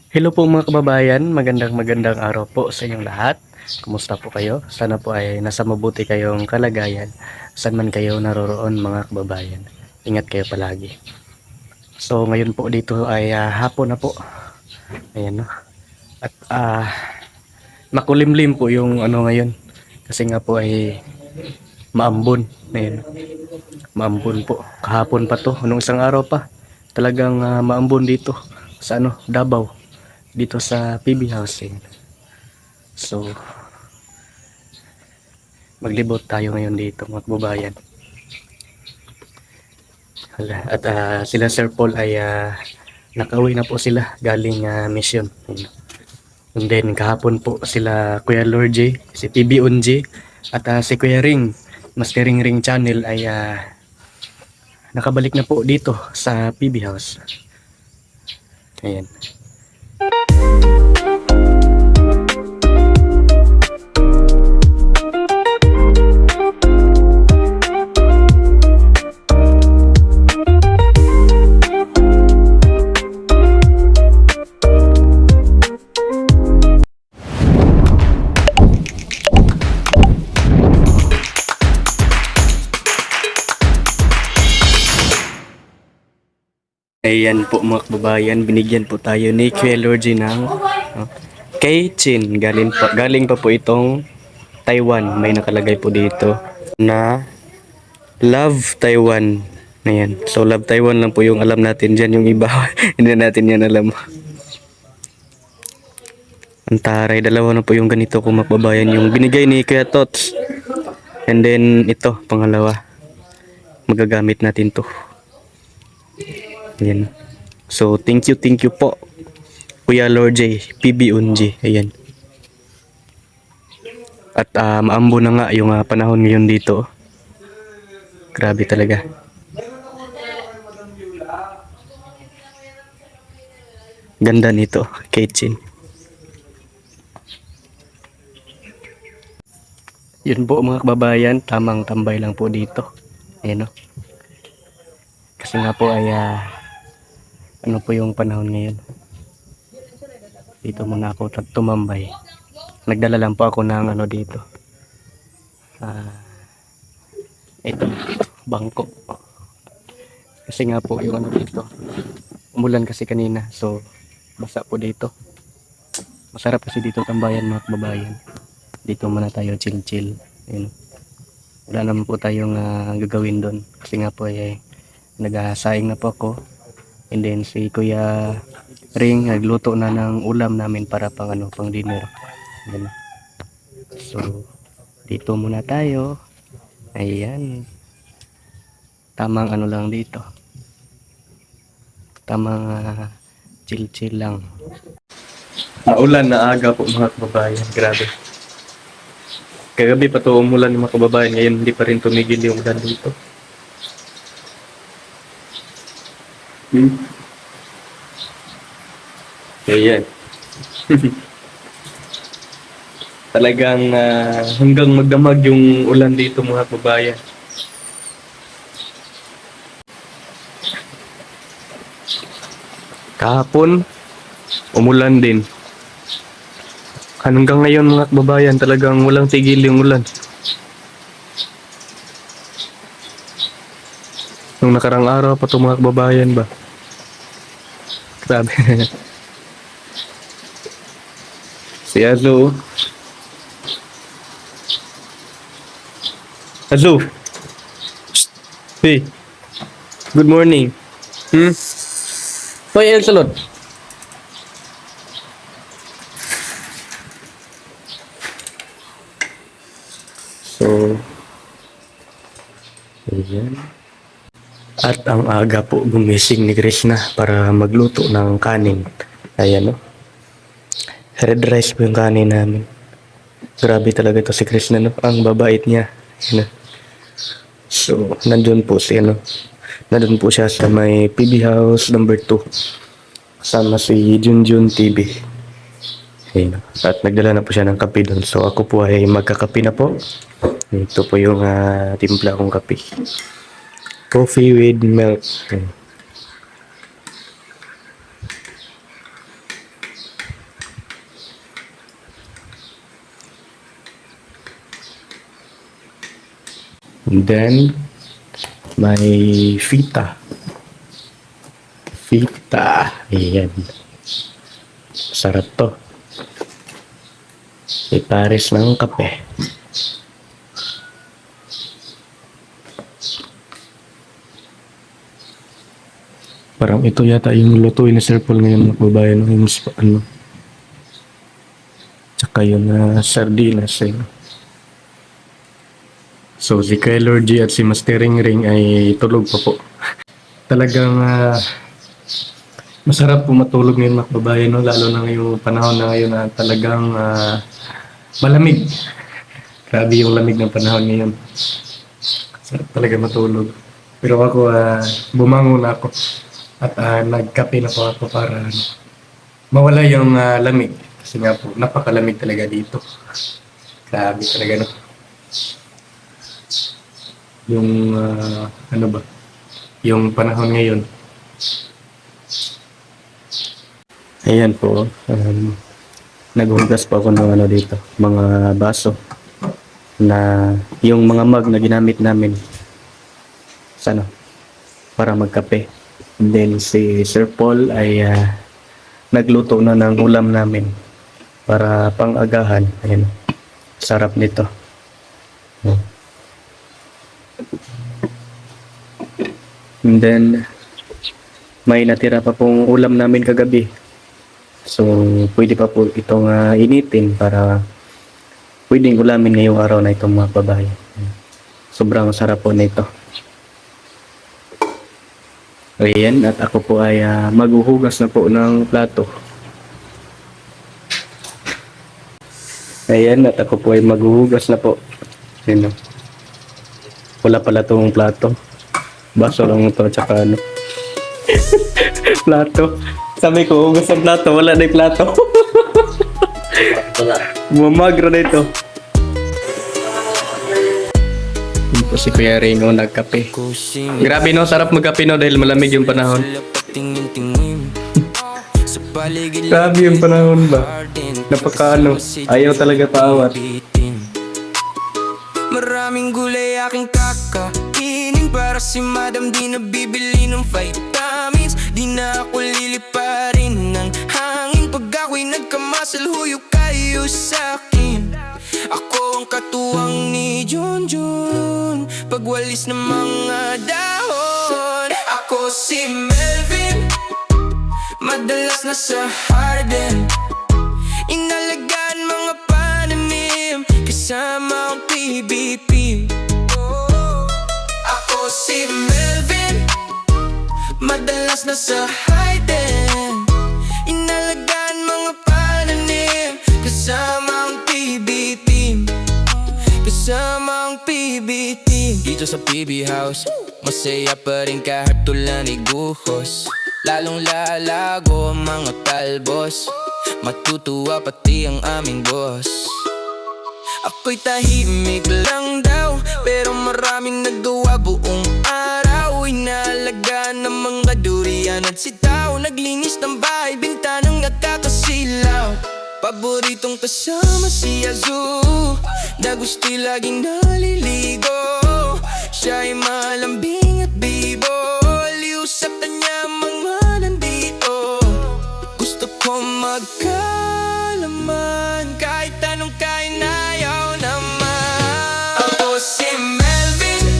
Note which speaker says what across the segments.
Speaker 1: Hello po mga kababayan, magandang araw po sa inyong lahat. Kumusta po kayo? Sana po ay nasa mabuti kayong kalagayan. Saan man kayo naroroon mga kababayan. Ingat kayo palagi. So ngayon po dito ay hapon na po. Ayan no. At makulimlim po yung ano ngayon. Kasi nga po ay maambon. Ayan. Maambon po. Kahapon pa to. Nung isang araw pa. Talagang maambon dito sa ano, Davao. Dito sa PB Housing. So maglibot tayo ngayon dito mga kababayan. At sila Sir Paul ay nakauwi na po sila galing mission. And then kahapon po sila Kuya Lord J, si PB Unji at si Kuya Ring, Mastering Ring Channel ay nakabalik na po dito sa PB House. Ayan. Ayan po mga kababayan, binigyan po tayo ni Kuya Lorgy ng kay Chin. Galing pa po itong Taiwan. May nakalagay po dito na Love Taiwan. Ayan. So Love Taiwan lang po yung alam natin dyan. Yung iba, hindi natin yan alam. Ang taray, dalawa na po yung ganito kung makbabayan. Yung binigay ni Kuya Tots. And then ito, pangalawa. Magagamit natin to. Ayan. So thank you po. Kuya Lord J, PB Unji. Ayan. At maambo na nga yung panahon ngayon dito. Grabe talaga. Ganda nito, kitchen. Yun po mga kababayan, tamang tambay lang po dito. Ayan o. Kasi nga po ay ano po yung panahon ngayon. Dito muna ako tumambay. Nagdala lang po ako ng ano dito. Ito, bangko. Kasi nga po yung ano dito. Umulan kasi kanina, so basa po dito. Masarap kasi dito tambayan mga kababayan. Dito muna tayo chill. Ayun. Wala naman po tayong gagawin doon. Kasi nga po ay nagsaing na po ako. And then si Kuya Ring nagluto na ng ulam namin para pang dinner. Ayun. So dito muna tayo. Ayan. Tamang ano lang dito. Tamang chill lang. Maulan na aga po mga kababayan. Grabe. Kagabi pa to umulan ng mga kababayan. Ngayon hindi pa rin tumigil yung ulan dito. Ayan. Talagang hanggang magdamag yung ulan dito mga kababayan. Kahapon, umulan din. Hanggang ngayon mga kababayan, talagang walang tigil yung ulan. Nung nakarang araw pa ito mga kababayan ba? Grabe. Si Azu. Azu. Hey. Good morning. Hoy, El Salot. So, ayan. At ang aga po gumising ni Krishna para magluto ng kanin. Ayan no. Red rice po yung kanin namin. Grabe talaga to si Krishna no. Ang babait niya. Ayan, no? So, nandun po si nandun po siya sa may PB House number 2. Kasama si Junjun TV. Ayan, no? At nagdala na po siya ng kape doon. So ako po ay magkakape na po. Ito po yung timpla kong kape. Coffee with milk. And then, may fita. Fita. Ayan. Sarap to. Ipares ng kape. Parang ito yata yung lutuin ni Sir Paul ngayon mga kababayan. Yung ano. Tsaka yung sardinas. Eh. So si Kyler G at si Mastering Ring ay tulog pa po. Talagang masarap po matulog ngayon mga kababayan. No? Lalo na ngayong panahon na ngayon na talagang malamig. Grabe yung lamig ng panahon ngayon. Sarap talaga matulog. Pero ako bumangon ako. At nagkape na po ako para mawala yung lamig. Kasi nga po, napakalamig talaga dito. Grabe talaga no. Yung ano ba? Yung panahon ngayon. Ayan po. Naghugas pa ako ng ano dito. Mga baso. Na yung mga mug na ginamit namin. Sa ano? Para magkape. And then si Sir Paul ay nagluto na ng ulam namin para pang-agahan. Ayan. Sarap nito. And then may natira pa pong ulam namin kagabi. So pwede pa po itong initin para pwedeng ulamin ngayong araw na itong mga babae. Sobrang sarap po nito. Ayan, at ako po ay maghuhugas na po ng plato. Ayan, at ako po ay maghuhugas na po. Ayan, wala pala itong plato. Baso lang ito, tsaka ano. Plato. Sabi ko, hugas ng plato, wala na yung plato. Bumagra na ito. Ito si Kuya Ringo nagkape. Grabe no, sarap magkape no dahil malamig yung panahon. Grabe yung panahon ba? Napakaano, ayaw talaga paawat.
Speaker 2: Maraming gulay aking kakainin para si madam di na bibili ng vitamins. Di na ako liliparin ng hangin pag ako'y nagkamasal, huyok kayo sa'kin. Ako ang katuwang ni Junjun pagwalis ng mga dahon. Ako si Melvin, madalas nasa harden, inalagaan mga pananim kasama ang PBP. Ako si Melvin, madalas nasa harden, inalagaan mga pananim kasama ang PBP. Kasama ang PBT. Dito sa PB House, masaya pa rin kahit tulan ni Guhos. Lalong lalago ang mga talbos, matutuwa pati ang aming boss. Ako'y tahimik lang daw, pero maraming nagawa buong araw. Inalagaan ng mga durian at sitaw, naglinis ng bahay, bintanang nakakasilaw. Paboritong kasama si Azu, na gusto'y laging naliligo. Siya'y malambing at bibo, liusap na niya mga nandito. Gusto ko magkalaman, kahit anong kain ayaw naman. Ako si Melvin,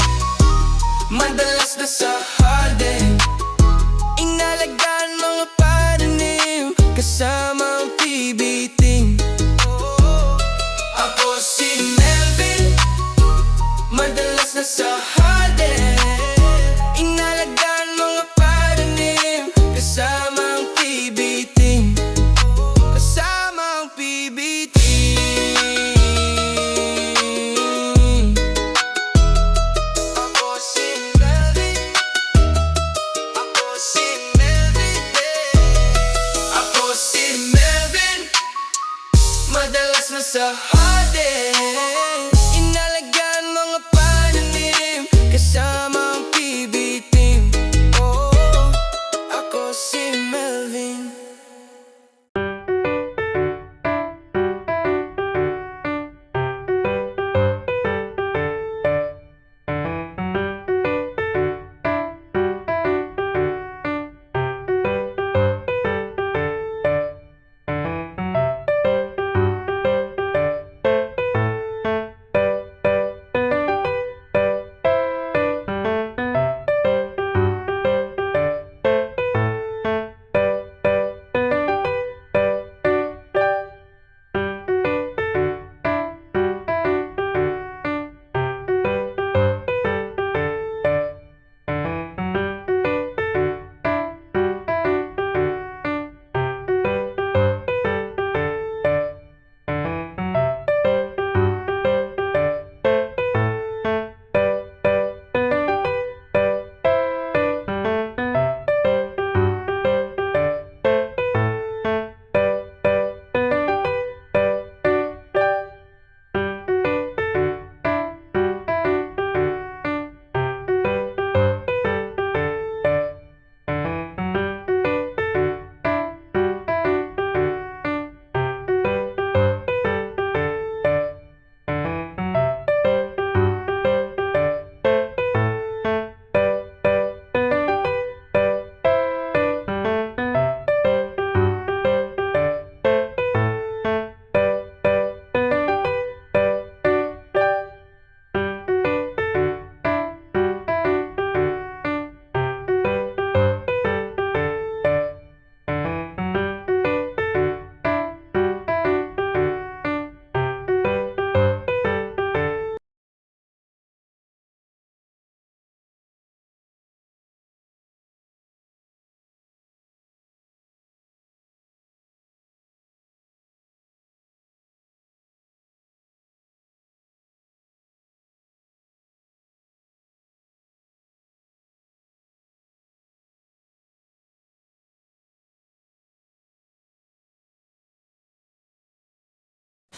Speaker 2: madalas na sa harden, inalagaan mga pananim kasama ang PBT. Ako si Melvin, madalas na sa harden, inalagaan mga pananim kasama ang PBT. Kasama ang PBT. Ako si Melvin, ako si Melvin, ako si Melvin, madalas na sa harden, inalagaan mga pananim kasama ang PBT. Oh, ako si Melvin.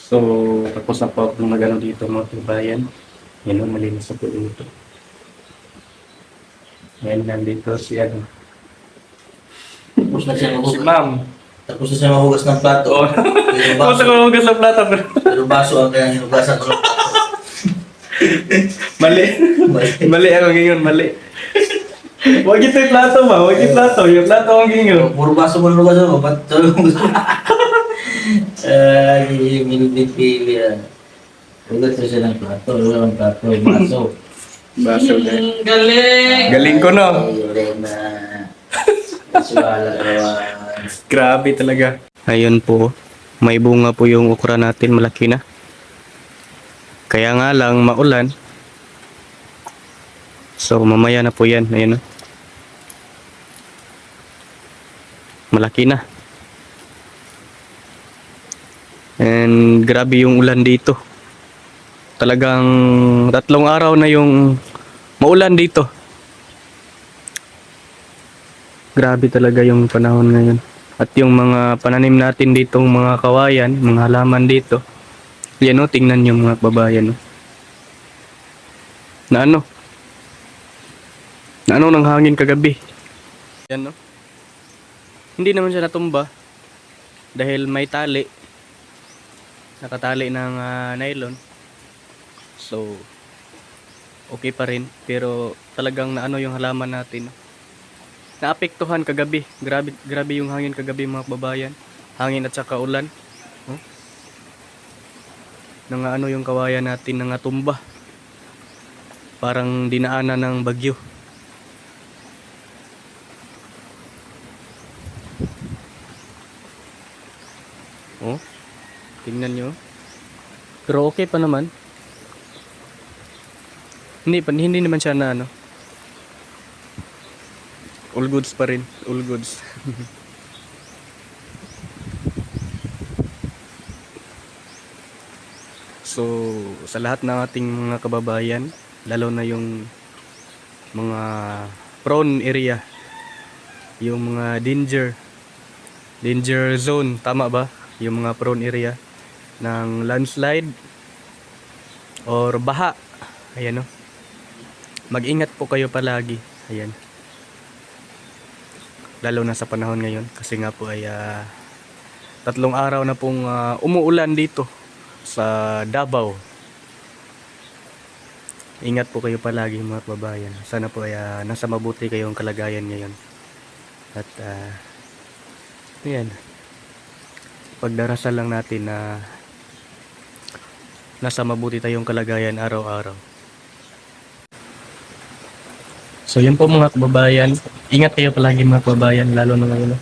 Speaker 1: So, tapos na po ako nagano dito mga kabayan. Yan o, malinis na po dito. Yan, nandito si ano.
Speaker 3: Tapos na siya
Speaker 1: Si
Speaker 3: mahugas.
Speaker 1: ma'am.
Speaker 3: Tapos na siya mahugas ng plato.
Speaker 1: Oo.
Speaker 3: Pero
Speaker 1: Tapos
Speaker 3: baso,
Speaker 1: ako mahugas ng plata pero
Speaker 3: pero baso ang kaya hinugasan ko ng plato.
Speaker 1: mali. Mali ako ngayon, mali. Huwag ito yung plato ba? Huwag yung plato. Yung plato ang gingaw.
Speaker 3: Puro baso mo hinugasan mo. Ba't ito hinugasan? Ay, minipili yan. Hugas na siya ng plato. Wala ng plato. Baso.
Speaker 1: Baso na.
Speaker 3: Galing!
Speaker 1: Galing ko, no?
Speaker 3: Galing na. Suwala naman.
Speaker 1: Grabe talaga. Ayun po. May bunga po yung okra natin. Malaki na. Kaya nga lang maulan. So mamaya na po yan. Ayun na. Malaki na. And grabe yung ulan dito. Talagang 3 araw na yung maulan dito. Grabe talaga yung panahon ngayon. At yung mga pananim natin ditong mga kawayan, mga halaman dito. Yan o, tingnan yung mga babayan. Na ano? Na ano ng hangin kagabi. Yan o. Hindi naman siya natumba. Dahil may tali. Nakatali ng nylon. So, okay pa rin. Pero talagang naano yung halaman natin. Naapektuhan kagabi. Grabe yung hangin kagabi mga babayan. Hangin at saka ulan. Oh. Nang ano yung kawayan natin nangatumba. Parang dinaanan ng bagyo. Oh. Tingnan nyo. Pero okay pa naman. Hindi naman siya na ano. All goods pa rin. All goods. So, sa lahat ng ating mga kababayan, lalo na yung mga prone area, yung mga danger zone, tama ba? Yung mga prone area ng landslide or baha. Ayan o. Mag-ingat po kayo palagi. Ayan. Lalo na sa panahon ngayon kasi nga po ay 3 araw na pong umuulan dito sa Davao. Ingat po kayo palagi mga kababayan. Sana po ay nasa mabuti kayong kalagayan ngayon. At ayan. Pagdarasal lang natin na nasa mabuti tayong kalagayan araw-araw. So yun po mga kababayan. Ingat kayo palagi mga kababayan, lalo na ngayon.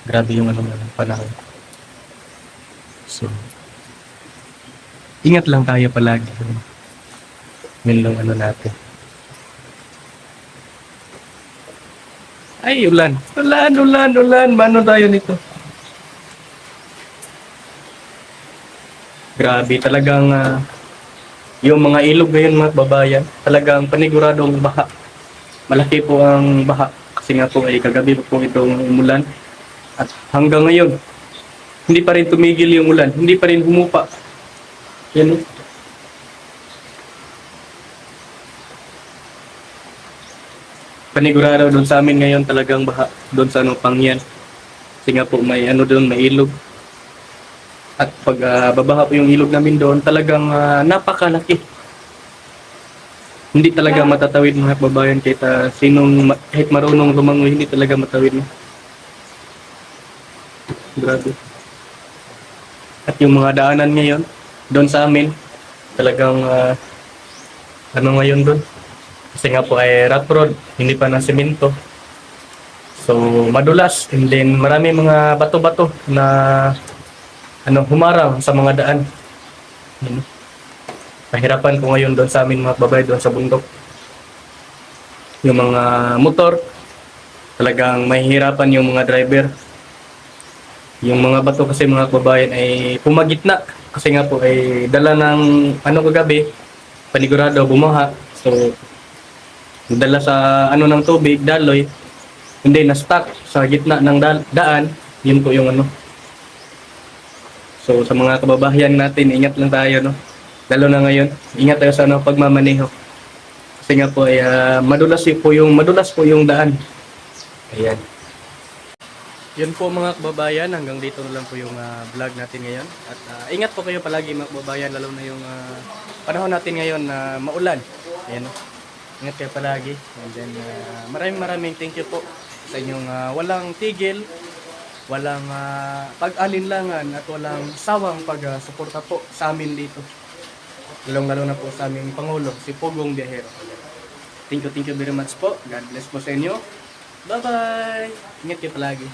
Speaker 1: Grabe yung panahon. So ingat lang tayo palagi. Yun lang natin. Ay, ulan. Ulan. Mano tayo nito? Grabe talagang yung mga ilog ngayon mga babayan, talagang paniguradong baha. Malaki po ang baha kasi nga po ay kagabi po itong umulan at hanggang ngayon hindi pa rin tumigil yung ulan, hindi pa rin humupa. Yan o. Panigurado doon sa amin ngayon talagang baha doon sa Pangyan. Kasi nga po may doon, may ilog. At pag babaha po yung ilog namin doon, talagang napakalaki. Hindi talaga matatawid mga babayan kahit marunong lumangoy, hindi talaga matawid. Grabe. At yung mga daanan ngayon, doon sa amin, talagang ngayon doon. Kasi nga po ay rough road, hindi pa na semento. So madulas, and then marami mga bato-bato na humarang sa mga daan. Pahirapan ko ngayon doon sa amin mga babae doon sa bundok. Yung mga motor, talagang mahihirapan yung mga driver. Yung mga bato kasi mga babayan ay pumagitna. Kasi nga po ay dala ng kagabi, panigurado bumaha. So dala sa ng tubig, daloy. Hindi na-stuck sa gitna ng daan. Yun po yung So sa mga kababayan natin, ingat lang tayo, no? Lalo na ngayon, ingat tayo sa ano, pagmamaneho. Kasi nga po ay madulas po yung daan. Ayan. Yun po mga kababayan, hanggang dito na lang po yung vlog natin ngayon. At ingat po kayo palagi mga kababayan, lalo na yung panahon natin ngayon na maulan. Ayan. Ingat kayo palagi. And then maraming thank you po sa inyong walang tigil, walang pag-alinlangan at walang sawang pag-suporta po sa amin dito. Lalong-lalo na po sa aming Pangulo, si Pogong Biyahero. Thank you very much po. God bless po sa inyo. Bye-bye! Ingat kayo palagi.